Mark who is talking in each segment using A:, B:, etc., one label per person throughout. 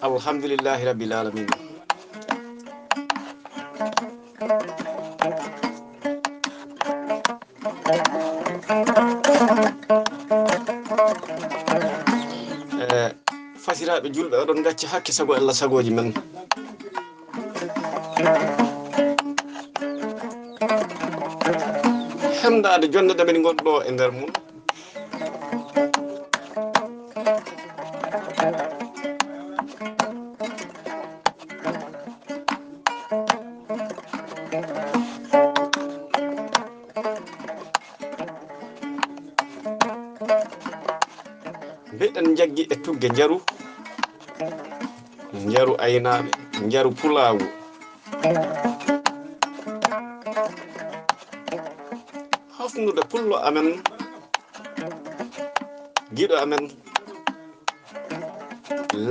A: alhamdulillahi rabbil alamin. Fasiraɓe julɓe oɗon gacci hakke sago Allah sagoji men. Hemdade jonde ɗe min gonɗo e nder mum. Mbeɗen jaggi e tugge njaru aynaɓe, njaru pulawu. Hofnude pullo amen, giɗo amen,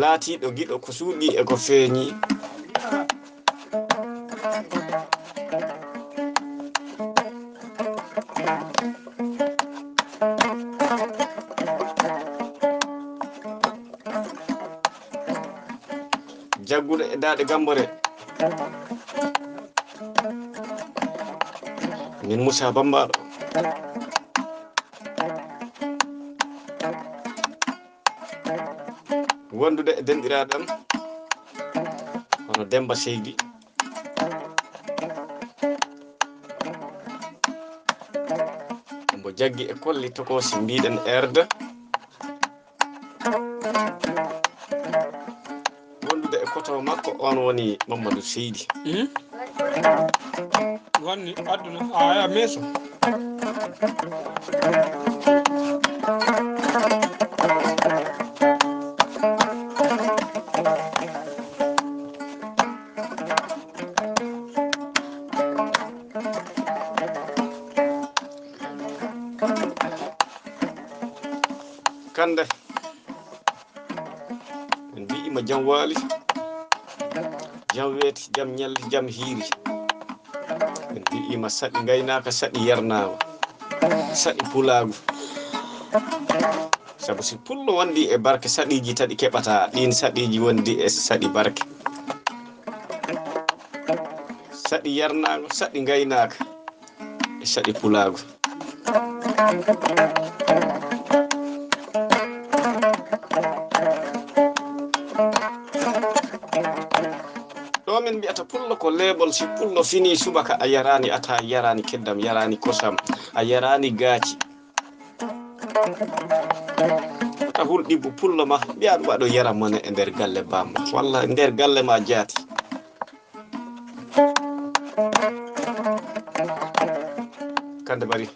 A: laatiɗo giɗo ko suuɗi e ko feeñi. Jagguɗo e daɗe gambore min Moussa Bambaɗo. Wondude e denɗiraɗam hono Demba Seydi, mbo jaggi e kolli tokosi mbiɗen erde. Wondude e koto makko on woni Mamadou Seydi.
B: Wonni aduna aya meso
A: Kande en mbi'ima jam waali, jam weeti, jam ñalli, jam hiiri. En mbi'ima saɗi gaynaka, saɗi yarnama, saɗi pulagu. Sabu si pullo wondi e barke, saɗiji tadi keɓata. Ɗin saɗiji wondi e saɗi barke. Saɗi yarnago, saɗi gaynaka e saɗi pulagu. Ɗo min mbi'ata pullo ko leɓol. Si pullo fini subaka a yarani ata, yarani keddam, yarani kosam, a yarani gaaci. A hulɗibo pullo ma mbiya ɗum aɗo yara mone e nder galle bamma, walla e nder galle ma jaati. Kande bari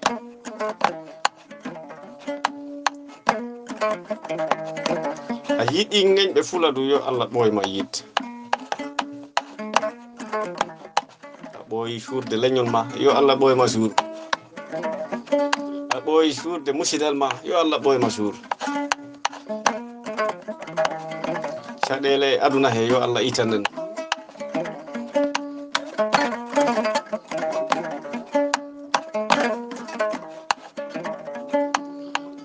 A: a yiɗi ŋeñɓe fuladu, yo Allah ɓoyma yidde. A ɓooyi suurde leñol ma, yo Allah ɓoyma suurde. A ɓooyi suurde musidal ma, yo Allah ɓoyma suurde. Caɗele aduna he yo Allah itanen.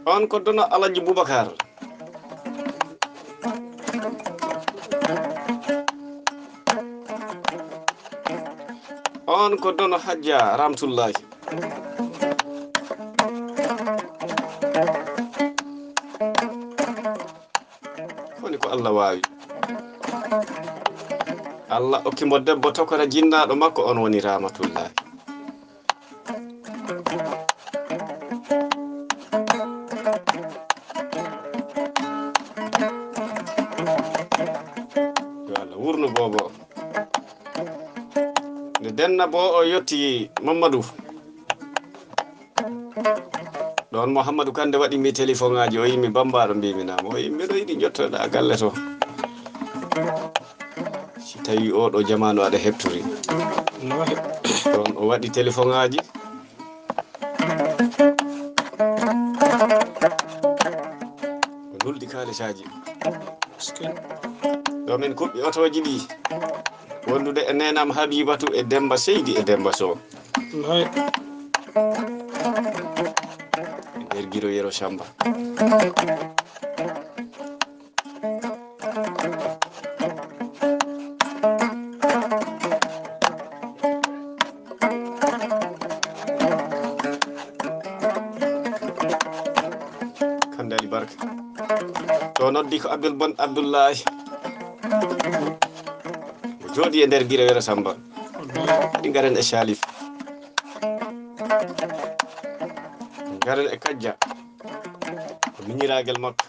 A: On ko dono Alaji Boubacar. On ko dono Hadja Ramtullahi. Woni ko Allah wawi. Allah okkimo debbo tokora jinnaɗo makko, on woni Ramatullahi. Yo Allah wurnu bobo. Nde denna bo o yetti Mamadou ɗo don Mouhamadou Kande waɗi mi téléphone ngaji o yimi bambaɗo mbiminama o yimi mbiɗo yiɗi jottoɗa galle to si tawi oɗo jamanu aɗa heɓtori don o waɗi téléphone ngaji o nulɗi kalisaji ɗo min kuɓɓi otoji ɗi wondude e nenam Habibatu e Demba Seydi e Demba Sow nder Guiro Yero Samba Kandali Barka to noddi ko Abdoul Bon Abdoullahi mo jooɗi e nder Guiro Yero Samba ɗi garen e Salif garen e Kajja ko miñiragel makko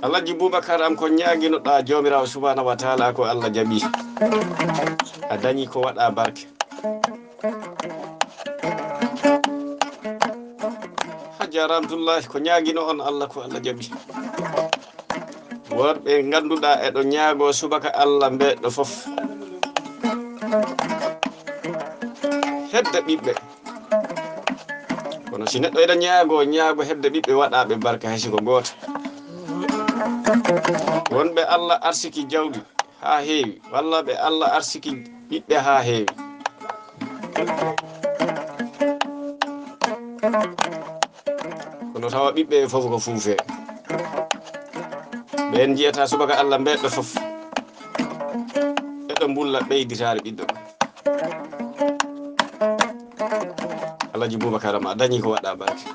A: Alhaji Boubacar am ko ñaguinoɗa jomirawo subhanahu wa taala ko Allah jaaɓi a dañi ko waɗa barke Hajja Ramatullahi ko ñaguino on Allah ko Allah jaaɓi worɓe ganduɗa eɗo ñaago subaka Allah mbeɗo foof hedde ɓiɓɓe kono si neɗɗo eɗo ñaago hedde ɓiɓɓe waɗaɓe barka haysi ko goto wonɓe Allah arsiki jawdi ha heewi walla ɓe Allah arsiki ɓiɓɓe ha heewi kono tawa ɓiɓɓe e foof ko fuufe ɓen jiyata subaka Allah mbeɗo foof eɗo mbulla ɓeyditare ɓiɗɗo Alhaji Boubacar am a dañi ko waɗa barke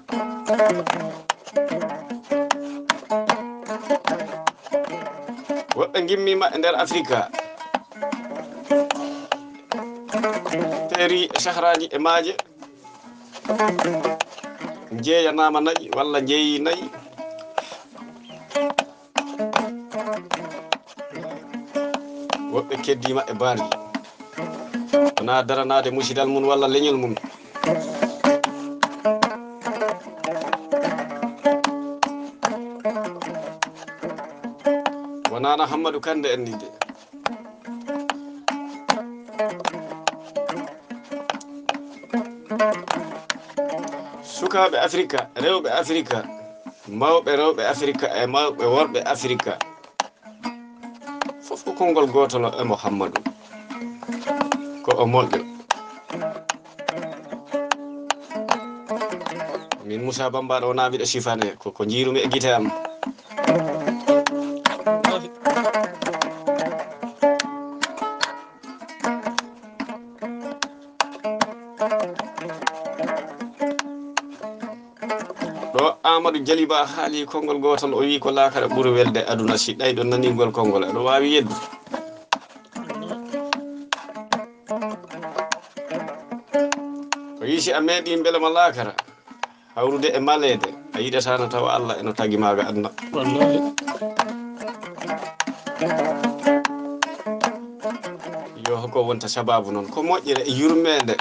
A: woɓɓe gimmima e nder Afrika teeri sahraji e maaje jeeyanama nayi walla jeeyi nayi woɓɓe keddima e bardi wona daranade musidal mum walla leñol mum wonano Hammadou Kande en ni de sukaɓe Afrika rewɓe Afrika mawɓe rewɓe Afrika e mawɓe worɓe Afrika fof ko konngol gotol e Mouhammadou ko o moƴƴo min Moussa Bambaɗo wona mbiɗo sifane ko jiirumi e guite am ɗo Amadou Jaliba haali konngol gotol o wi ko lakara ɓuuri welde aduna si ɗayɗo nanigol konngol aɗo wawi yeddu o wi si a meeɗi beelema lakara hawrude e malede a yiɗatano tawa Allah eno tagi maga aduna yo hoko wonta sababu noon ko moƴƴere e yurmede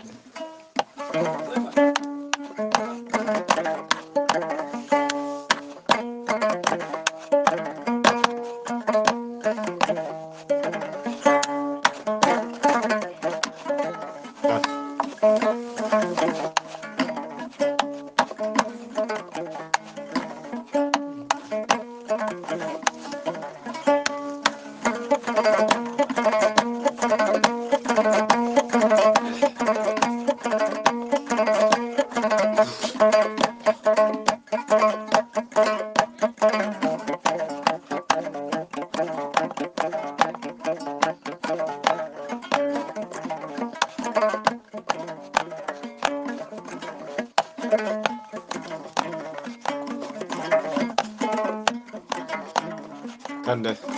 A: Kande